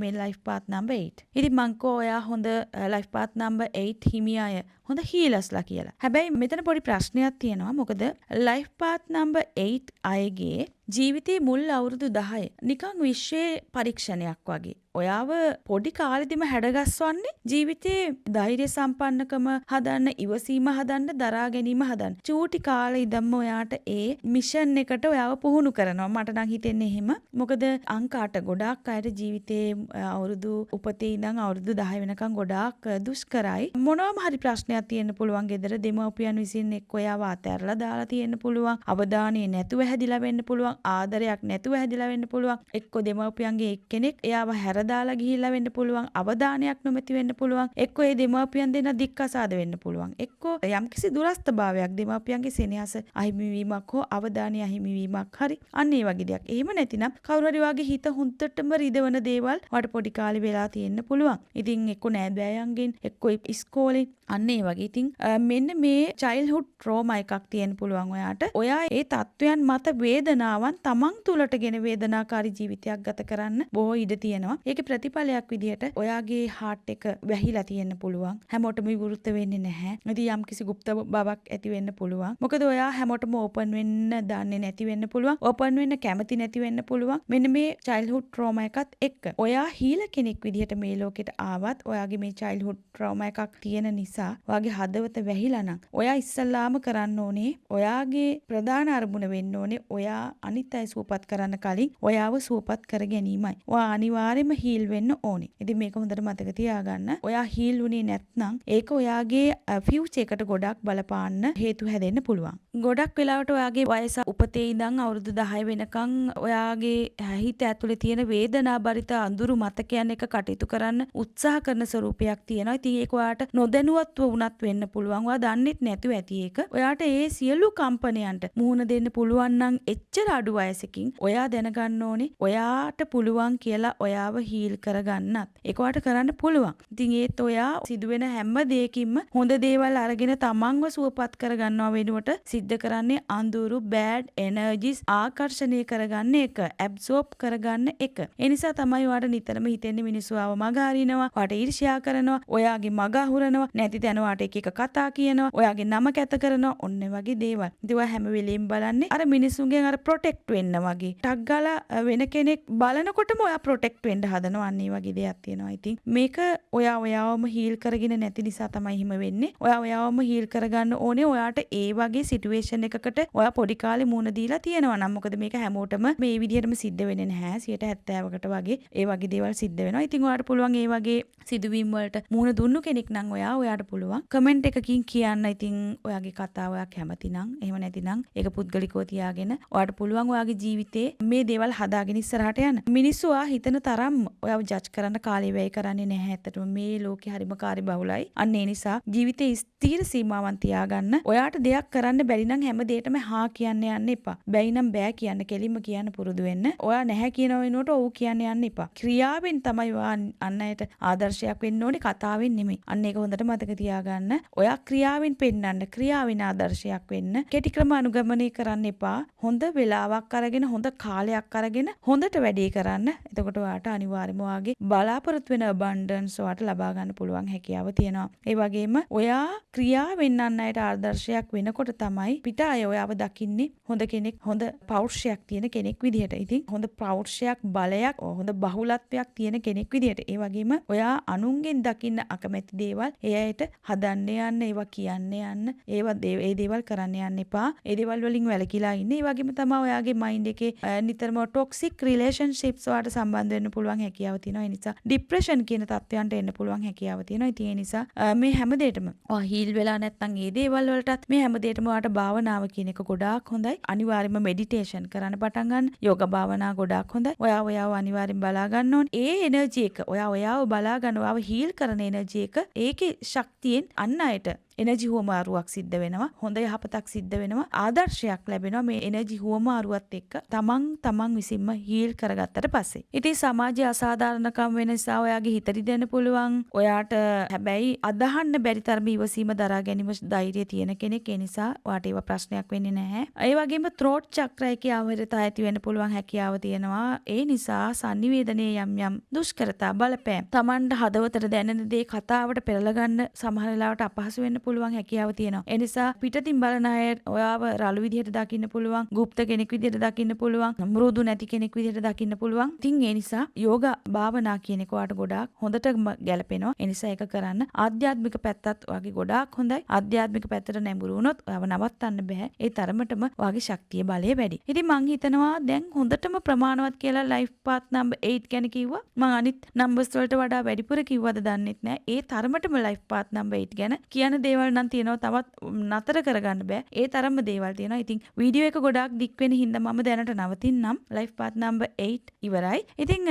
මේ ලයිෆ් පාත් නම්බර් 8. ඉතින් මං කෝ ඔයා හොඳ ලයිෆ් පාත් නම්බර් 8 හිමි අය හොඳ හීලර්ස්ලා කියලා. හැබැයි මෙතන පොඩි ප්‍රශ්නයක් තියෙනවා. මොකද ලයිෆ් පාත් නම්බර් 8 අයගේ ජීවිතේ මුල් අවුරුදු 10 නිකන් විශ්වයේ පරීක්ෂණයක් වගේ. ඔයාව පොඩි කාලෙදිම හැඩගස්වන්නේ ජීවිතේ ධෛර්ය සම්පන්නකම හදන්න, ඉවසීම හදන්න, දරා ගැනීම හදන්න. චූටි කාලේ ඉඳන්ම ඔයාට ඒ මිෂන් එකට ඔයාව පුහුණු කරනවා. මට නම් හිතෙන්නේ එහෙම. මොකද අංක 8 ගොඩාක් අයට ජීවිතේ අවුරුදු උපතේ ඉඳන් අවුරුදු 10 වෙනකන් ගොඩාක් දුෂ්කරයි. මොනවාම හරි ප්‍රශ්නයක් තියෙන්න පුළුවන්. ගෙදර දෙමව්පියන් විසින් එක්ක ඔයාව අතහැරලා දාලා තියෙන්න පුළුවන්. අවධානය නැතුව හැදිලා වෙන්න පුළුවන්. ආදරයක් නැතුව හැදිලා වෙන්න පුළුවන්. එක්ක දෙමව්පියන්ගේ එක්කෙනෙක් එයාව හැරදාලා ගිහිල්ලා වෙන්න පුළුවන්. අවධානයක් නොමැති වෙන්න පුළුවන්. එක්ක ඒ දෙමව්පියන් දෙන්න දික්කසාද වෙන්න පුළුවන්. එක්ක යම්කිසි දුරස්ථභාවයක්, දෙමව්පියන්ගේ සෙනෙහස අහිමිවීමක් හෝ අවධානය අහිමිවීමක් හරි අන්න ඒ වගේ දෙයක්. එහෙම නැතිනම් කවුරු හරි වගේ හිත හුන්නටම රිදවන දේවල් වට පොඩි කාලේ වෙලා තියෙන්න පුළුවන්. ඉතින් එක්ක නෑදෑයන්ගෙන්, එක්ක ඉස්කෝලේ අන්න ඒ වගේ. ඉතින් මෙන්න මේ චයිල්ඩ්හුඩ් ට්‍රෝමා එකක් තියෙන්න පුළුවන් ඔයාට. ඔයා ඒ තත්වයන් මත වේදනාවන් තමන් තුළට ගෙන වේදනාකාරී ජීවිතයක් ගත කරන්න බොහෝ ඉඩ තියෙනවා. ඒකේ ප්‍රතිඵලයක් විදිහට ඔයාගේ හાર્ට් එක වැහිලා තියෙන්න පුළුවන්. හැමෝටම විවෘත වෙන්නේ නැහැ. ඉතින් යම්කිසි গুপ্ত බවක් ඇති වෙන්න පුළුවන්. මොකද ඔයා හැමෝටම ඕපන් වෙන්න දන්නේ නැති වෙන්න පුළුවන්. ඕපන් වෙන්න කැමති නැති වෙන්න පුළුවන්. මෙන්න මේ චයිල්ඩ්හුඩ් ට්‍රෝමා එකත් එක්ක. ඔයා හීල කෙනෙක් විදිහට මේ ලෝකෙට ආවත් ඔයාගේ මේ චයිල්ඩ්හුඩ් ට්‍රෝමා එකක් තියෙන නිසා ඔයාගේ හදවත වැහිලා නම් ඔයා ඉස්සල්ලාම කරන්න ඕනේ, ඔයාගේ ප්‍රධාන අරමුණ වෙන්න ඕනේ ඔයා අනිත් අය සුවපත් කරන්න කලින් ඔයාව සුවපත් කර ගැනීමයි. ඔයා අනිවාර්යයෙන්ම හීල් වෙන්න ඕනේ. ඉතින් මේක හොඳට මතක තියාගන්න. ඔයා හීල් වුණේ නැත්නම් ඒක ඔයාගේ ෆියුචර් එකට ගොඩක් බලපාන්න හේතු හැදෙන්න පුළුවන්. ගොඩක් වෙලාවට ඔයාගේ වයස උපතේ ඉඳන් අවුරුදු 10 වෙනකන් ඔයාගේ හිත ඇතුලේ තියෙන වේදනාබරිත අඳුරු මතකයන් එක කටයුතු කරන්න උත්සාහ කරන ස්වරූපයක් තියෙනවා. ඉතින් ඒක ඔයාට නොදැනුවත්ව වුණත් වෙන්න පුළුවන්. ඔයා දන්නෙත් නැතුව ඇති ඒක. ඔයාට ඒ සියලු කම්පනයන්ට මුහුණ දෙන්න පුළුවන් නම් එච්චර අඩු වයසකින් ඔයා දැනගන්න ඕනේ ඔයාට පුළුවන් කියලා ඔයාව හීල් කරගන්නත්. ඒක ඔයාට කරන්න පුළුවන්. ඉතින් ඒත් ඔයා සිදුවෙන හැම දෙයකින්ම හොඳ දේවල් අරගෙන තමන්ව සුවපත් කරගන්නවා වෙනුවට සිද්ධ කරන්නේ අඳුරු බෑඩ් එනර්ජිස් ආකර්ෂණය කරගන්න එක, ඇබ්සෝබ් කරගන්න එක. ඒ නිසා තමයි ඔයාට නිතරම හිතෙන්නේ මිනිස්සු ආව මග හරිනවා, ඔයාට ඊර්ෂ්‍යා කරනවා, ඔයාගේ මග අහුරනවා, නැති තැන ඔයාට එක එක කතා කියනවා, ඔයාගේ නම කැත කරනවා, ඔන්න වගේ දේවල්. ඉතින් ඔයා හැම වෙලෙම බලන්නේ අර මිනිස්සුන්ගෙන් අර ප්‍රොටෙක්ට් වෙන්න වගේ. ටක් ගාලා වෙන කෙනෙක් බලනකොටම ඔයා ප්‍රොටෙක්ට් වෙන්න හදනවා. අන්න ඒ වගේ දෙයක් තියෙනවා. ඉතින් මේක ඔයාවම හීල් කරගෙන නැති නිසා තමයි හිම වෙන්නේ. ඔයාවම හීල් කරගන්න ඕනේ. ඔයාට ඒ වගේ සිටුේෂන් එකකට ඔයා පොඩි කාලේ මුණ දීලා තියෙනවා නම්. මොකද මේක හැමෝටම මේ විදිහටම සිද්ධ වෙන්නේ නැහැ. 70%කට වගේ ඒ වගේ දේවල් සිද්ධ වෙනවා. ඉතින් ඔයාට පුළුවන් ඒ වගේ සිදුවීම් වලට මුණ දුන්නු කෙනෙක් නම් ඔයාට පුළුවන් කමෙන්ට් එකකින් කියන්න. ඉතින් ඔයාගේ කතාව ඔයා කැමති නම්, එහෙම නැතිනම් ඒක පුද්ගලිකව තියාගෙන ඔයාට පුළුවන් ඔයාගේ ජීවිතේ මේ දේවල් හදාගෙන ඉස්සරහට යන්න. මිනිස්සු ඔයා හිතන තරම් ඔයාව ජජ් කරන්න කාලය වැය කරන්නේ නැහැ. ඇත්තටම මේ ලෝකේ හරිම කාර්යබහුලයි. අන්න ඒ නිසා ජීවිතේ ස්ථිර සීමාවන් තියාගන්න. ඔයාට දෙයක් කරන්න බැරි නම් හැම දෙයකටම හා කියන්න යන්න එපා. බැයි නම් බෑ කියන්න කෙලින්ම කියන්න පුරුදු වෙන්න. ඔයා නැහැ කියන වෙනුවට ඔව් කියන්න යන්න එපා. ක්‍රියාවෙන් තමයි ඔයා අන් අයට ආදර්ශයක් වෙන්න ඕනේ කතාවෙන් නෙමෙයි. අන්න ඒක හොඳට මතක තියාගන්න. ඔයා ක්‍රියාවෙන් පෙන්නන්න, ක්‍රියාවෙන් ආදර්ශයක් වෙන්න. කෙටි ක්‍රම අනුගමනය කරන්න එපා. හොඳ වෙලාවක් අරගෙන, හොඳ කාලයක් අරගෙන හොඳට වැඩේ කරන්න. එතකොට ඔයාට අනිවාර්යයෙන්ම ඔයාගේ බලාපොරොත්තු වෙන abundance ඔයාට ලබා ගන්න පුළුවන් හැකියාව තියෙනවා. ඒ වගේම ඔයා ක්‍රියාවෙන් අන් අයට ආදර්ශයක් වෙනකොට තමයි පිට අය ඔයාව දකින්නේ හොඳ කෙනෙක්, හොඳ පෞරුෂයක් තියෙන කෙනෙක් විදිහට. ඉතින් හොඳ පෞරුෂයක්, බලයක්, හොඳ බහුලත්වයක් තියෙන කෙනෙක් විදිහට. ඒ වගේම ඔයා අනුන්ගෙන් දකින්න අකමැති දේවල් ඒ අයට හදන්න යන්න, ඒවා කියන්න යන්න, ඒ දේවල් කරන්න යන්න එපා. ඒ දේවල් වලින් වැළකීලා ඉන්න. ඒ වගේම තමයි ඔයාගේ මයින්ඩ් එකේ නිතරම ටොක්සික් රිලේෂන්ෂිප්ස් වලට සම්බන්ධ වෙන්න පුළුවන් හැකියාව තියෙනවා. ඒ නිසා ડિප්‍රෙෂන් කියන තත්ත්වයන්ට එන්න පුළුවන් හැකියාව තියෙනවා. ඉතින් ඒ නිසා මේ හැම දෙයකම ඔයා හීල් වෙලා නැත්නම් ඒ දේවල් වලටත් මේ හැම දෙයකම ඔයාට භාවනාව කියන එක ගොඩාක් හොඳයි. අනිවාර්යයෙන්ම මෙඩිටේෂන් කරන්න පටන් ගන්න. යෝග භාවනා ගොඩාක් හොඳයි. ඔයාව අනිවාර්යෙන් බලා ගන්න ඕනේ. ඒ එනර්ජි එක ඔයාව බලා ගන්න, ඔයාව හීල් කරන එනර්ජි එක ඒකේ ශක්තියෙන් අන්න අයට එනර්ජි හුවමාරුවක් සිද්ධ වෙනවා. හොඳ යහපතක් සිද්ධ වෙනවා. ආදර්ශයක් ලැබෙනවා මේ එනර්ජි හුවමාරුවත් එක්ක තමන් විසින්ම හීල් කරගත්තට පස්සේ. ඉතින් සමාජයේ අසාධාරණකම් වෙන නිසා ඔයාගේ හිත රිදෙන්න පුළුවන්. ඔයාට හැබැයි අදහන්න බැරි තරම ඉවසීම දරා ගැනීම ධෛර්යය තියෙන කෙනෙක්. ඒ නිසා ඔයාට ඒව ප්‍රශ්නයක් වෙන්නේ නැහැ. ඒ වගේම ත්‍රෝට් චක්‍රයේ අවහිරතා ඇති වෙන්න පුළුවන් හැකියාව තියෙනවා. ඒ නිසා sannivedanaya යම් දුෂ්කරතා බලපෑම් තමන්ට හදවතට දැනෙන දේ කතාවට පෙරලා ගන්න සමහර වෙලාවට අපහසු වෙන්න පුළුවන් හැකියාව තියෙනවා. ඒ නිසා පිටතින් බලන අය ඔයාව රළු විදිහට දකින්න පුළුවන්, গুপ্ত කෙනෙක් විදිහට දකින්න පුළුවන්, මෘදු නැති කෙනෙක් විදිහට දකින්න පුළුවන්. ඉතින් ඒ නිසා යෝගා භාවනා කියන එක ඔයාට ගොඩාක් හොඳට ගැලපෙනවා. ඒ නිසා ඒක කරන්න. ආධ්‍යාත්මික පැත්තත් ඔයාගේ ගොඩාක් හොඳයි. ආධ්‍යාත්මික පැත්තට නැඹුරු වුණොත් ඔයාව නවත්තන්න බෑ. ඒ තරමටම ඔයාගේ ශක්තිය බලය වැඩි. ඉතින් මං හිතනවා දැන් හොඳටම ප්‍රමාණවත් කියලා ලයිෆ් පාත් නම්බර් 8 ගැන කිව්වා. මං අනිත් නම්බර්ස් වලට වඩා වැඩිපුර කිව්වද දන්නෙත් නෑ. ඒ තරමටම ලයිෆ් පාත් නම්බර් 8 ගැන කියන දේවල් නම් තියෙනවා. තවත් නතර කරගන්න බෑ. ඒ තරම්ම දේවල් තියෙනවා. ඉතින් වීඩියෝ එක ගොඩාක් දික් වෙන හින්දා මම දැනට නවතින්නම්. ලයිෆ් පාත් නම්බර් 8 ඉවරයි. ඉතින්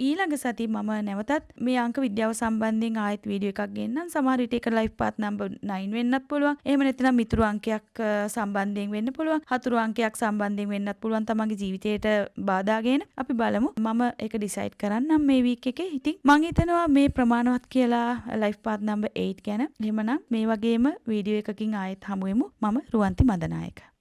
ඊළඟ සතියේ මම නැවතත් මේ අංක විද්‍යාව සම්බන්ධයෙන් ආයෙත් වීඩියෝ එකක් ගෙන්නම්. සමහර විට ඒක ලයිෆ් පාත් නම්බර් 9 වෙන්නත් පුළුවන්. එහෙම නැත්නම් මිතුරු අංකයක් සම්බන්ධයෙන් වෙන්න පුළුවන්. හතුරු අංකයක් සම්බන්ධයෙන් වෙන්නත් පුළුවන්. තමන්ගේ ජීවිතයට බාධාගෙන අපි බලමු. මම ඒක ඩිසයිඩ් කරන්නම් මේ වීක් එකේ. ඉතින් මම හිතනවා මේ ප්‍රමාණවත් කියලා ලයිෆ් පාත් නම්බර් 8 ගැන. එහෙමනම් මේ වගේම වීඩියෝ එකකින් ආයෙත් හමු වෙමු. මම රුවන්ති මදනායක.